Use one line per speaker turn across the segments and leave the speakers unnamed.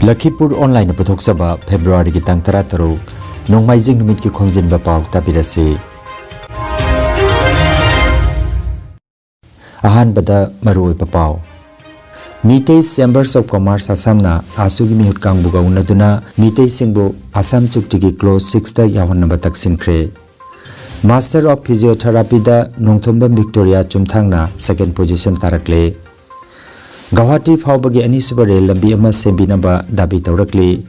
Lakhipuronline puthokchaba February ki tang 13 nongmaijing numit ki Khomjinba Pao tabirase. Ahanbada maroi papao. Mitei Chambers of Commerce Assamna asugi mihut kangbuga unaduna mitei singbo Assam chuktigi close 6 ta yahonnaba taksinkhre. Master of Physiotherapy da Nongthombam Victoria chumthangna second position tarakle. Guwahati faubagi anisuba rail lambi ama sembinaba dabi taurakli.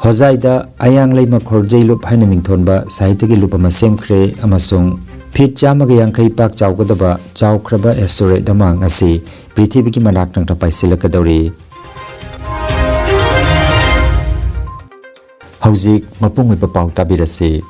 Hozaida ayang leima khorjei lup haina mingthonba sahitagi lup ama semkhre amasung Pit jamaga yangkai pak chawgadaba chawkraba Asteroid ama ngasi prithibigi manak nang tapai silakadori. Haujik mapungwi papau tabirase.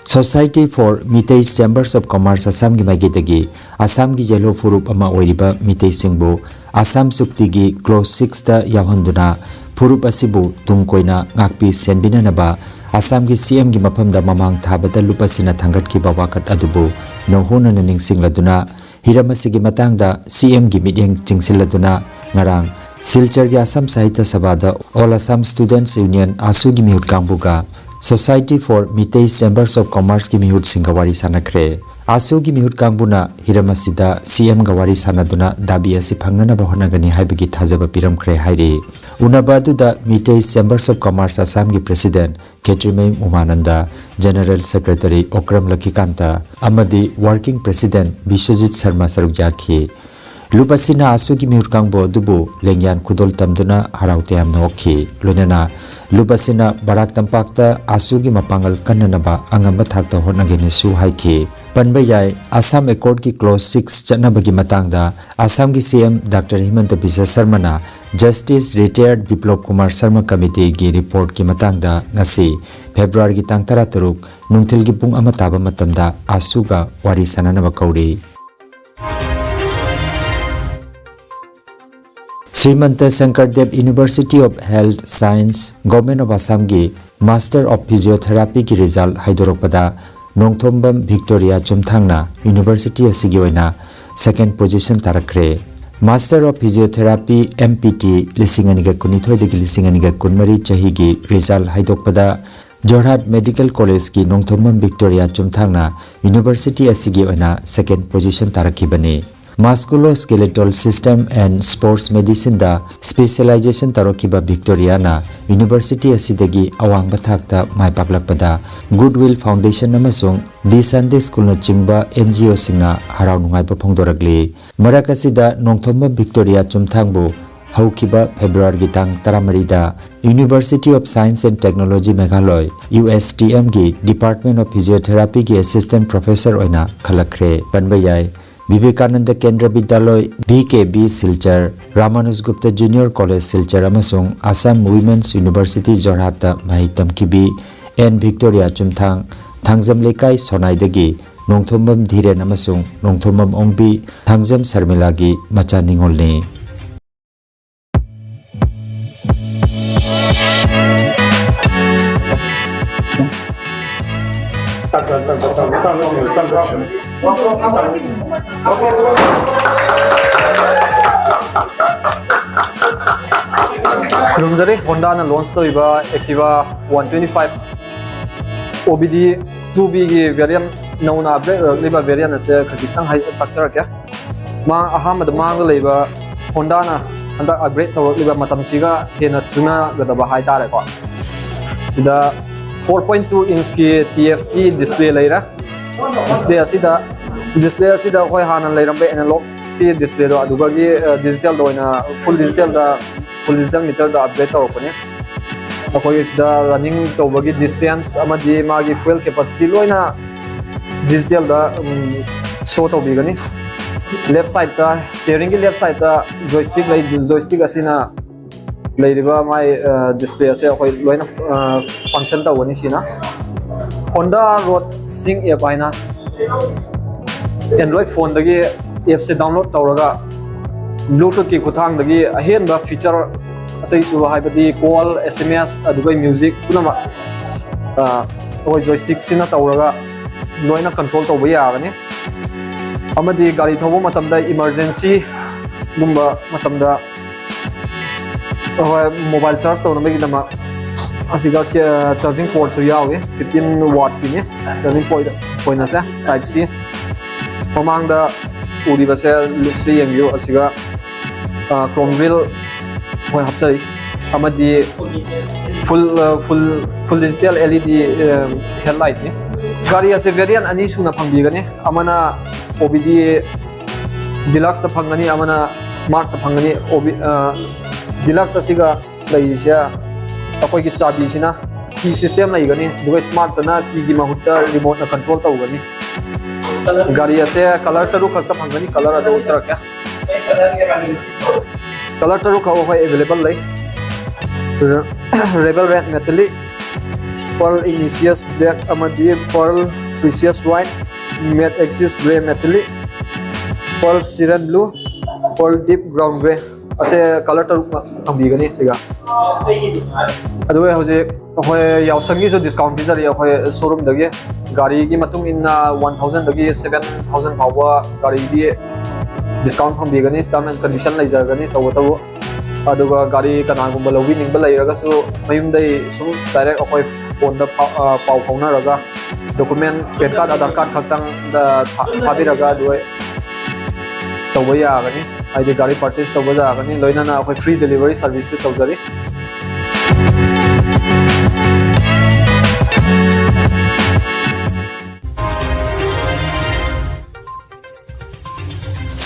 Society for Mitei Chambers of Commerce Assam gi maigitagi Assam gi yellow furup ama oiriba Mitei singbo Assam suktigi close 6 ta yahonduna furup asibu tungkoina ngakpi senbinanaba Assam gi CM gi maphamda mamang thabada lupasina thangat ki bawakat adubu nohona naning singladuna hiramasigi matangda CM gi midyeng chingsiladuna ngarang Silchar gi Assam Sahitya Sabhada All Assam Students Union asu gi mihut kangbuga Society for Mitei Chambers of Commerce ki mihut singawari sanakre asu gi mihut kangbuna hiramasida CM gawari sanaduna dabi asi phangnana bahonagani haibigi thajaba piramkhre hairi unabaduda Mitei Chambers of Commerce Assam gi President Ketrimei Umananda General Secretary Okram Lakhikanta amadi Working President Bishwajit Sharma Sarukjakhi lupasina asu gi mihut kangbo dubu lengyan khudol tamduna haraute amna okhi loinana lupasina Barak Tampak ta asu gi mapangal kannanaba angamba thakta honageni su haiki Panbayai Assam Accord ki close 6 chanabagi matangda Assam ki CM Dr. Himanta Biswa Sarmana Justice Retired Biplop Kumar Sharma Committee ki report ki matangda ngasi February ki tang 13 nungthil ki pung ama taba matamda asuga wari sananaba kauri Srimanta Shankardev University of Health Science Government of Assam ki Master of Physiotherapy ki result haidorokpada Nongthombam Victoria chumthangna University asigi oina second position tarakre Master of Physiotherapy MPT lisinganiga kunithoi degi lisinganiga kunmari chahigi result haidokpada Jorhat Medical College ki Nongthombam Victoria chumthangna University asigi oina second position tarakibani Musculoskeletal System and Sports Medicine da specialization tarokiba Victoria na University asidagi awang bathakta maipaklakpada Goodwill Foundation amasung Di Sunday School na chingba NGO singna haraw nungai pa phongdoragli marakasida Nongthomba Victoria chumthangbu haukiba February gitang 13 da University of Science and Technology Meghalaya USTM gi Department of Physiotherapy gi Assistant Professor oina khalakre panbayai Vivekananda Kendra Vidyalaya BKB Silchar Ramanuj Gupta Junior College Silchar amasung Assam Women's University Jorhata Mahiktam Kibi and Victoria Chumthang Thangjam Lekai Sonaidagi Nongthombam Dhiren amasung Nongthombam Ongbi Thangjam Sarmilagi Macha Ningolni
Kurumjari Honda na launch to iba Activa 125 OBD 2B gi variant nauna upgrade liba variant ase khajitang hai takchar kya ma aham da mang liba Honda na anda upgrade to liba matam siga hena tuna gadaba hai tare ko sida 4.2 inch ki TFT display leira display asida khoi hanan leirambe analog ki display do aduga gi digital do ina full digital meter da upgrade to ko ne khoi sida running to bagi distance amadi magi fuel capacity loina digital da show to bigani left side da steering ki left side da joystick asina leiriba mai display ase khoi loina function ta woni sina Honda Road Sync app aina Android phone dagi app se download tawraga Bluetooth ki khuthang dagi ahenba feature atai su haibadi call SMS adugai music kunama oi joystick sina tawraga loina control tawba yagani amadi gari thobo matamda emergency gumba matamda mobile charge tàu nó mấy cái mà asiga charging port so yawi 15W ni charging point na sa type C pamang da uri ba se look se yang yo asiga chrome wheel hoi hapchai amadi full digital LED headlight ni gari ase variant ani suna phangbi gani amana OBD deluxe ta phangani amana smart ta phangani deluxe asiga laisia akoi ki chabi sina key system lai gani duga smart na key gi mahutta remote na control ta ugani gari ase color taru khakta phangani color ado charakya color taru ka hoi available lai rebel red metallic pearl igneous black amadi pearl precious white matte axis gray metallic pearl siren blue pearl deep brown gray ase color taru ambi gani siga adu hoje hoi yausang gi so discount bi jari hoi showroom dagi gari gi matung in 1000 dagi 7000 pawa gari gi discount ambi gani term and condition lai jagani taw aduga gari kana gumba lobi ning balai raga su mayum dai sum direct hoi phone da pau phone raga document pan card aadhar card khaktang da thabi raga duai taw ya gani ai gari purchase taw ja gani loina na hoi free delivery service taw jari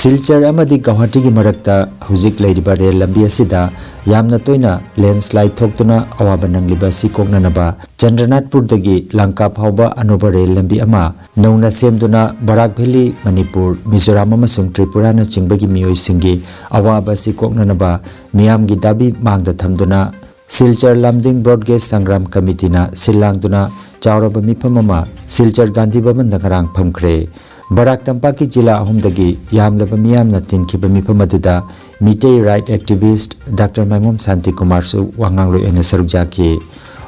Silchar amadi Guwahati gi marakta huzik leiriba rail lambi asida yamna toina landslide thoktuna awaba nangliba sikokna naba Chandranathpur dagi Lanka phauba anuba rail lambi ama nauna semduna Barak Valley Manipur Mizoram amasung Tripura na chingbagi miyoi singi awaba sikokna naba miyam gi dabi mangda thamduna Silchar Lamding Broadcast Sangram Committee na silangduna chawraba mifam ama Silchar Gandhi Bhavan dangarang phamkhre Barak Tampak ki jila ahumdagi yamlaba miyamna tinkiba mifam aduda Mitei right activist Dr. Maimom Santi Kumar su wanganglo ena sarukjaki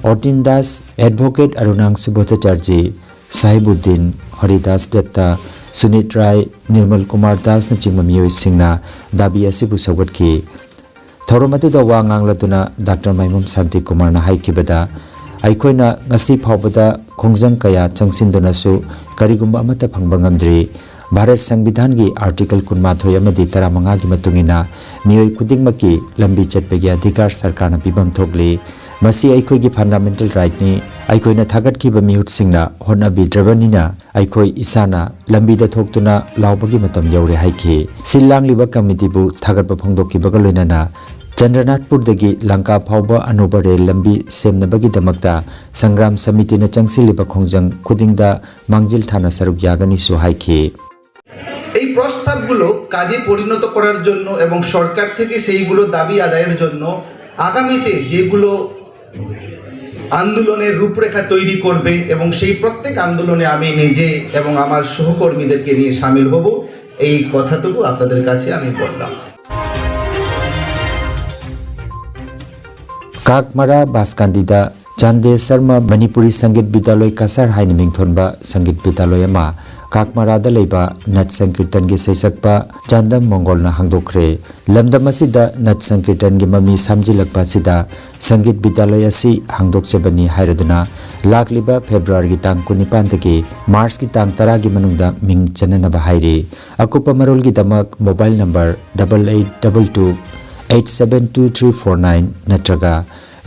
Ortin Das advocate Arunang Subhotacharji Sahibuddin Haridas Datta Sunit Rai Nirmal Kumar Das na chingma miyoi singna dabi asibu sawatki Thorom aduda wanganglatuna Dr. Maimom Santi Kumar na haikibada Aikoina ngasi phawbada khongjang kaya changsinduna su karigumba amata phangba ngamdri Bharat Sangvidhan gi article 19 amadi 15 gi matungina miyoi khudingmaki lambi chatpegi adhikar sarkar na pibam thokli masi aikoi gi fundamental right ni aikoina thagat ki ba mihut singna honna bi drabanina aikoi isana lambi da thoktuna lawbagi matam yaure haiki sillang liba committee bu thagat ba phongdokki baga loinana Chandranathpur dagi Lanka phauba anuba rail lambi semnabagi damakta Sangram Samiti na changsiliba khongjang khudingda mangjil thana saruk yagani su haiki
এই প্রস্তাবগুলো কাজে পরিণত করার জন্য এবং সরকার থেকে সেইগুলো দাবি আদায়ের জন্য আগামীতে যেগুলো আন্দোলনের রূপরেখা তৈরি করবে এবং সেই প্রত্যেক আন্দোলনে আমি নিজে এবং আমার সহকর্মীদেরকে নিয়ে শামিল হব এই কথাটুকু আপনাদের কাছে আমি বললাম
Kakmara Baskandida Chande Sharma Manipuri Sangit Bidaloy Kasar haina mingthonba Sangit Bidaloy ama Kakmara da leiba Nat Sankirtan gi saisakpa Chandam Mongol na hangdokre lamdam asida Nat Sankirtan gi mami samjilakpa sida Sangit Bidaloy asi hangdokchabani hairaduna lakliba February gi tang 19 dagi March gi tang 10 gi manungda ming chananaba hairi akupa marol gi damak mobile number 8822 872349 natraga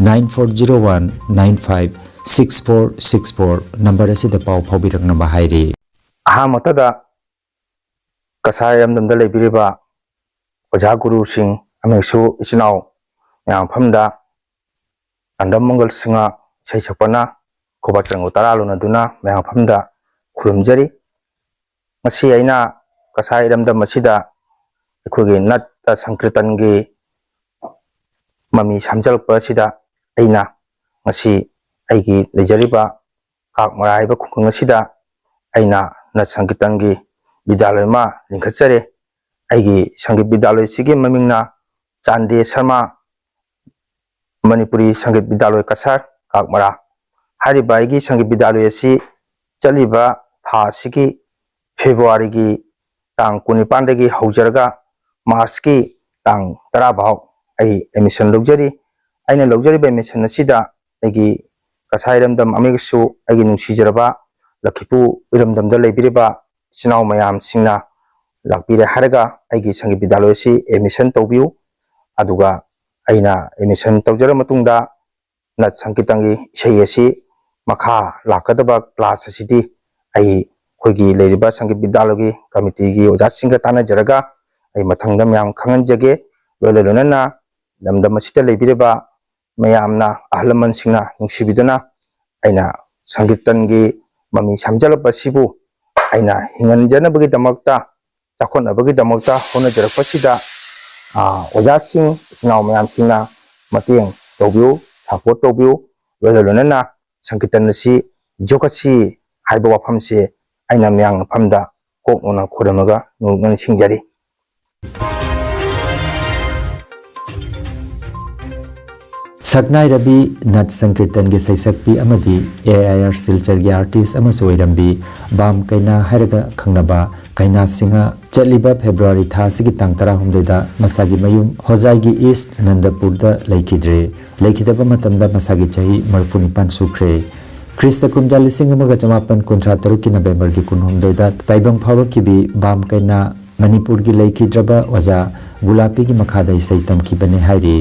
9401956464 number asida pau phobirangna bahairi
ahamotada kasayam damda leibiriba oja guru sing amesu isinau yang phamda andam mangal singa saisapana khobatrang utaralu naduna yang phamda khurumjari masi aina kasayam dam masida ikhugi nat sankirtan gi mami samjalpa sida aina ngasi aigi lejariba kakmara haiba khungkang sida aina na sankirtan gi bidaloy ma lingkhachare aigi sangit bidaloy sigi mamingna Chande Sharma Manipuri Sangit Bidaloy Kasar Kakmara hariba aigi sangit bidaloy asi chaliba tha sigi February gi tang 19 dagi haujarga March ki tang 10 bhau ai emission lugjari aina lawjari bai mission asida agi kasairamdam amigsu agi nusijaraba Lakhipu iramdam da leibiriba sinau mayam singna lakpire haraga agi sangi bidalo si emission tawbiu aduga aina emission tawjara matungda nat sankitangi sayasi makha lakadaba class asidi ai khoigi leiriba sangi bidalogi committee gi oja singa tana jaraga ai mathangda mayam khangan jage lolelonana damdam asita leibiriba mayamna ahlaman singna nungsibidana aina sangitan gi mami samjalapa sibu aina hinganjana bagi damakta takona bagi damakta hona jarapasida oja sing sinau mayam singna matiang tawbiu support tawbiu lolelonana sangitan si jokasi haiba waphamsi aina mayang phamda koknona khuramaga nungan singjari
Saknai Rabi Nat Sankirtan ge Saisakpi amadi AIR Silchar ge artist amasu oirambi bam kaina haraga khangnaba kaina singa chaliba February tha sigi tang 16 da masagi mayum hojai gi East Nandapur da laikidre laikidaba matamda masagi chahi 45 sukre Krista kumja lising amaga chamapan kontra taruki November gi kunhomdoi da taibang phawa kibi bam kaina Manipur gi laikidraba oja gulapi gi makhada isai tamki bane hairi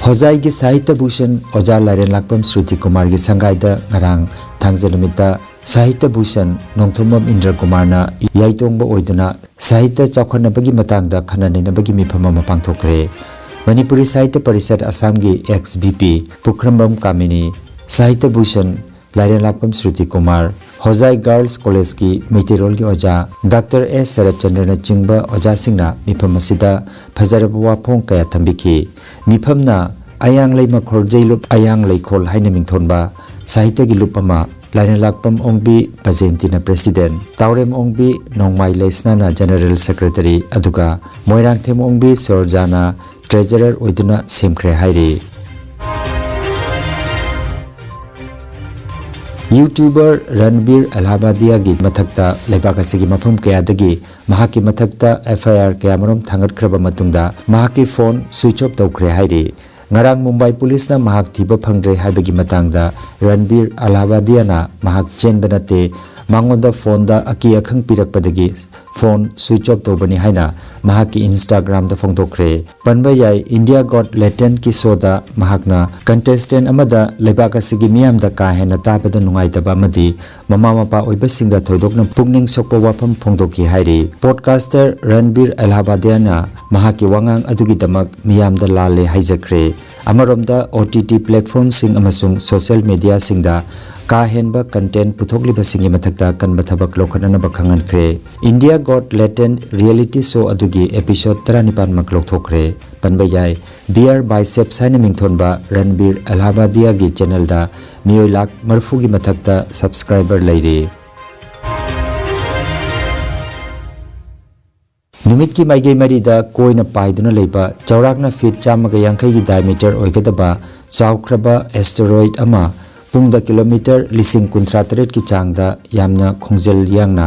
Hojai gi Sahitya Bhushan Oja Laren Lakpam Shruti Kumar gi Sangaida ngarang thangjanumita Sahitya Bhushan Nongthomam Indra Kumarna yaitongba oiduna Sahitya chawkhanabagi matangda khananenabagi mifama mapangthokre Manipuri Sahitya Parishad Assam gi ex-VP Pukhrambam Kamini Sahitya Bhushan Laren Lakpam Shruti Kumar Hojai Girls College ki Metirol gi Oja Dr. S. Sarachandra Chingba Oja Singna mifamasida Fajaraba wafong kaya thambiki Mifamna ayang lay makhor jailup ayang lay khol haina mingthonba Sahitya gi lupama Laren Lakpam Ongbi Pajentina President Taurem Ongbi Nongmai Leisnana General Secretary aduga Moirangthem Ongbi Sorjana Treasurer oiduna semkhre hairi YouTuber Ranbir Alhabadia gi mathakta leibakasigi mafam kayadagi mahaki mathakta FIR kayamarom thangatkraba matungda mahaki phone switch off tawkhre hairi ngarang Mumbai Police na mahak thiba phangdre haibagi matangda Ranbir Alhabadia na mahak chenbanate mangoda phone da aki akhang pirakpadagi phone switch off tawbani haina mahaki Instagram da phongtokre panba yai India Got Latent ki soda mahakna contestant amada leibakasigi miyam da ka hena tabada nungaitaba amadi mama mapa oibasingda thoidokna pungning sokpa wafam phongdoki hairi podcaster Ranbir Alhabadia na mahaki wangang adugi damak miyam da lale haijakre amaromda OTT platform sing amasung social media singda ka henba content puthokliba singi mathakta kanba thabak lokhanana bakhangan kre India Got Latent reality show adugi episode 39 mak lokthokre panba yai Beer Biceps haina mingthonba Ranbir Alhabadia gi channel da miyoi lak marfu gi mathakta subscriber leire Numit ki maigei marida koina paiduna leiba chaurakna feet 150 gi diameter oigadaba chawkraba asteroid ama Pungda kilometer lising kuntrataret ki changda yamna khongjel yangna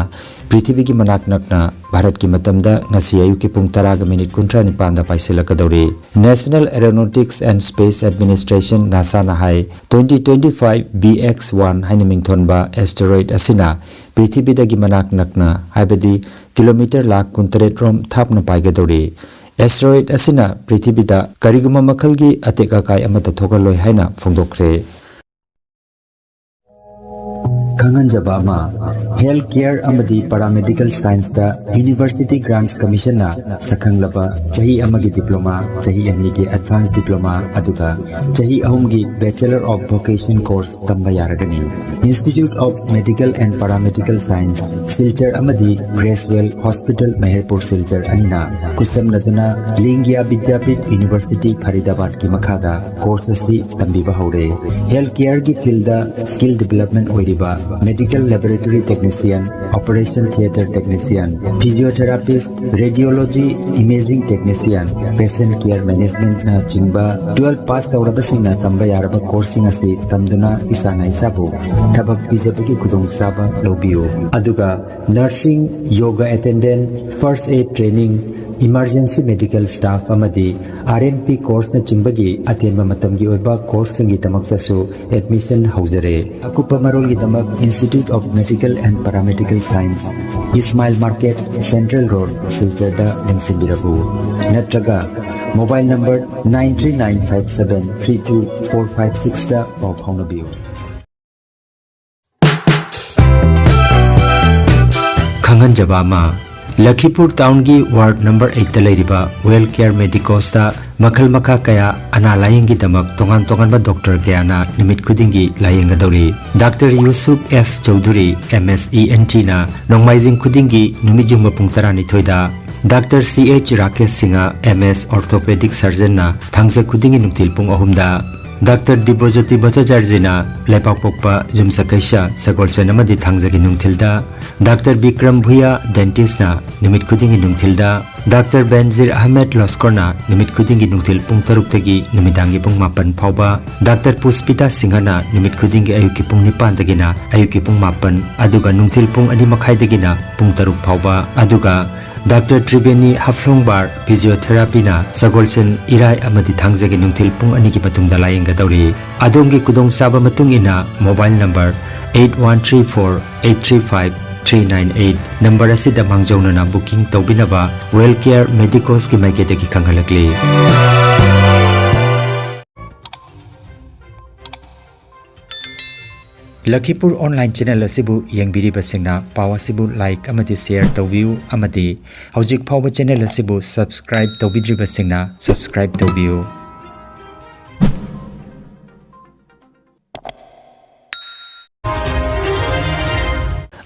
Prithvi ki manak nakna Bharat ki matamda ngasi ayu ki pung 10 minute kuntra nipanda paisilakadori National Aeronautics and Space Administration NASA na hai 2025 BX1 haina mingthonba asteroid asina Prithvi da gi manak nakna haibadi kilometer lakh kuntaret rom thapna paigadori Asteroid asina Prithvi da kariguma makhalgi ateka kai amata thogaloi haina phongdokre Kangan Jabama Healthcare Amadi Paramedical Science da University Grants Commission na Sakang Laba Chahi Amagi Diploma Chahi Anigi Advanced Diploma Aduga Chahi Ahumgi Bachelor of Vocation Course Tambayaragani Institute of Medical and Paramedical Science Silchar Amadi Gracewell Hospital Meherpur Silchar Anina Kusam Naduna Lingya Vidyapit University Faridabad ki Makhada Course si Tambiba Haure Healthcare ki field da Skill Development Oiriba medical laboratory technician, operation theater technician, physiotherapist, radiology imaging technician, patient care management na chingba 12 pass tawrabasingna tamba yaraba coursing asi tamduna isana isabu thabak pijabagi khudong saba lobiyo aduga nursing, yoga attendant, first aid training, emergency medical staff amadi RNP course na chimbagi atenba matamgi oiba course ngi tamaktasu admission haujare akupa marol gi tamak Institute of Medical and Paramedical Science Ismail Market Central Road Silchada Lengsimbirabu natraga mobile number 939573245 da pau phaunabiyo Khangan Jabama Lakhipur town gi ward number 8 ta leiriba well care medicos ta makhal makha kaya ana laying gi damak tongan tongan ba doctor kaya na nimit khudingi laying ga dori Dr. Yusuf F Chaudhary MSENT na nongmaijing khudingi numijung mapung tarani thoida Dr. CH Rakesh Singha MS orthopedic surgeon na thangse khudingi nungtil pung ahumda Dr. Dibojoti Bhattacharjina Lepak Pokpa Jumsakaisha Sagolchen amadi thangjagi nungthilda Dr. Bikram Bhuya dentist na nimit khudingi nungthilda Dr. Benzir Ahmed Loskorna nimit khudingi nungthil pung taruk tagi nimidangi pung 8 phauba Dr. Puspita Singhana nimit khudingi ayuki pung 9 tagina ayuki pung 8 aduga nungthil pung 2:30 tagina pung taruk phauba aduga Dr. Tribeni Haflongbar Physiotherapy na Sagolchen Irai amadi thangjagi nungthil pung 2 gi patungda layeng ga dauri adongi kudong saba matung ina mobile number 8134835398 number asida mangjongna na booking tawbinaba well care medicos ki maikete ki khanghalakli Lakhipur online channel asibu yengbiriba singna pawa sibu like amadi share tawbiu amadi hojik phawba channel asibu subscribe tawbidriba singna subscribe tawbiu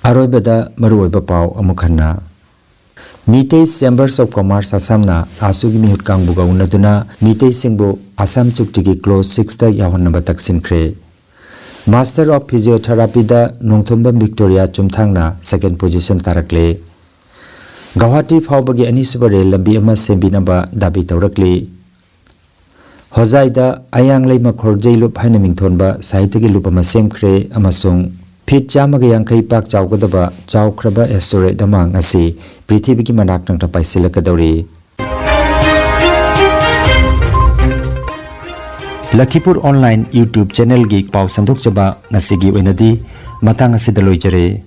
Aroibada maruoiba paw amukhanna Mitei Chambers of Commerce Assamna asugi mihut kangbuga unaduna Mitei singbu Assam chuktigi close 6 ta yahonnaba taksinkhre Master of Physiotherapy da Nongthomba Victoria Chumthangna second position tarakle Guwahati phawbagi anisuba rail lambi ama sembinaba dabi tawrakli Hojaida ayang leima khorjei lup haina mingthonba sahitagi lup ama semkhre amasung Fit chamaga yangkai pak chawgadaba chawkhraba Asteroid damang asi prithibigi manak nangta paisilakadori Lakhipur online YouTube channel gi paw sandok chaba ngasigi oinadi matang asida loijare